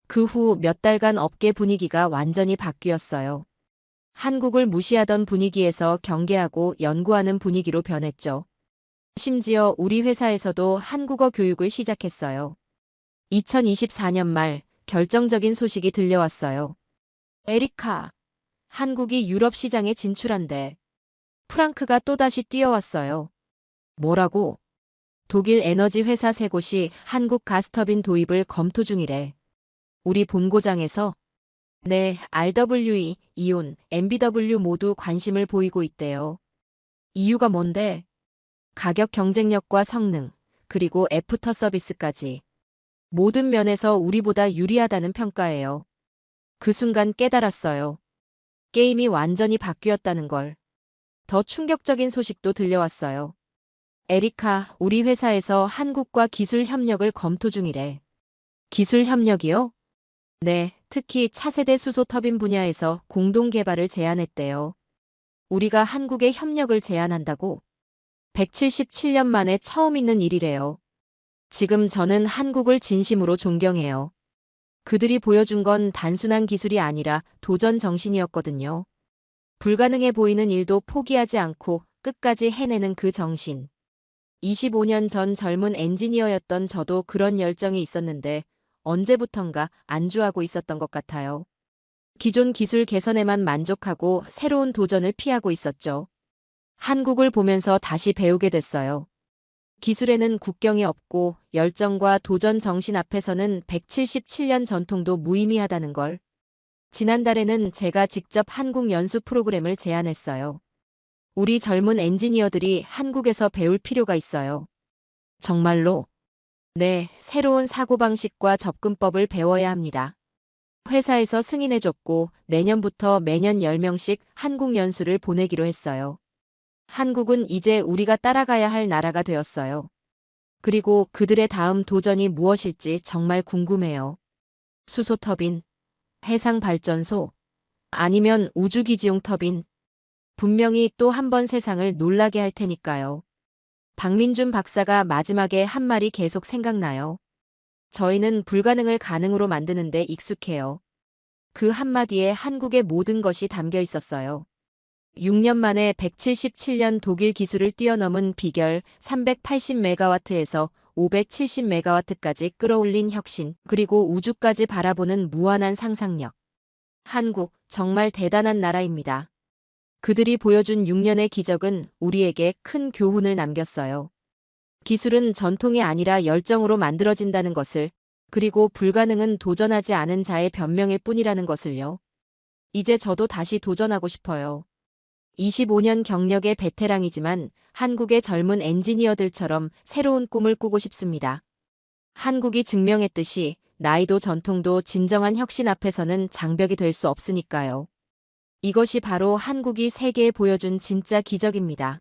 그 후 몇 달간 업계 분위기가 완전히 바뀌었어요. 한국을 무시하던 분위기에서 경계하고 연구하는 분위기로 변했죠. 심지어 우리 회사에서도 한국어 교육을 시작했어요. 2024년 말 결정적인 소식이 들려왔어요. 에리카, 한국이 유럽 시장에 진출한대. 프랑크가 또다시 뛰어왔어요. 뭐라고? 독일 에너지 회사 세 곳이 한국 가스터빈 도입을 검토 중이래. 우리 본고장에서? 네, RWE, 이온, MBW 모두 관심을 보이고 있대요. 이유가 뭔데? 가격 경쟁력과 성능, 그리고 애프터 서비스까지. 모든 면에서 우리보다 유리하다는 평가예요. 그 순간 깨달았어요. 게임이 완전히 바뀌었다는 걸. 더 충격적인 소식도 들려왔어요. 에리카, 우리 회사에서 한국과 기술 협력을 검토 중이래. 기술 협력이요? 네, 특히 차세대 수소 터빈 분야에서 공동 개발을 제안했대요. 우리가 한국에 협력을 제안한다고? 177년 만에 처음 있는 일이래요. 지금 저는 한국을 진심으로 존경해요. 그들이 보여준 건 단순한 기술이 아니라 도전 정신이었거든요. 불가능해 보이는 일도 포기하지 않고 끝까지 해내는 그 정신. 25년 전 젊은 엔지니어였던 저도 그런 열정이 있었는데 언제부턴가 안주하고 있었던 것 같아요. 기존 기술 개선에만 만족하고 새로운 도전을 피하고 있었죠. 한국을 보면서 다시 배우게 됐어요. 기술에는 국경이 없고 열정과 도전 정신 앞에서는 177년 전통도 무의미하다는 걸. 지난달에는 제가 직접 한국 연수 프로그램을 제안했어요. 우리 젊은 엔지니어들이 한국에서 배울 필요가 있어요. 정말로? 네, 새로운 사고방식과 접근법을 배워야 합니다. 회사에서 승인해줬고 내년부터 매년 10명씩 한국 연수를 보내기로 했어요. 한국은 이제 우리가 따라가야 할 나라가 되었어요. 그리고 그들의 다음 도전이 무엇일지 정말 궁금해요. 수소터빈, 해상발전소, 아니면 우주기지용 터빈. 분명히 또 한 번 세상을 놀라게 할 테니까요. 박민준 박사가 마지막에 한 말이 계속 생각나요. 저희는 불가능을 가능으로 만드는데 익숙해요. 그 한마디에 한국의 모든 것이 담겨 있었어요. 6년 만에 177년 독일 기술을 뛰어넘은 비결 380메가와트에서 570메가와트까지 끌어올린 혁신, 그리고 우주까지 바라보는 무한한 상상력. 한국, 정말 대단한 나라입니다. 그들이 보여준 6년의 기적은 우리에게 큰 교훈을 남겼어요. 기술은 전통이 아니라 열정으로 만들어진다는 것을, 그리고 불가능은 도전하지 않은 자의 변명일 뿐이라는 것을요. 이제 저도 다시 도전하고 싶어요. 25년 경력의 베테랑이지만 한국의 젊은 엔지니어들처럼 새로운 꿈을 꾸고 싶습니다. 한국이 증명했듯이 나이도 전통도 진정한 혁신 앞에서는 장벽이 될 수 없으니까요. 이것이 바로 한국이 세계에 보여준 진짜 기적입니다.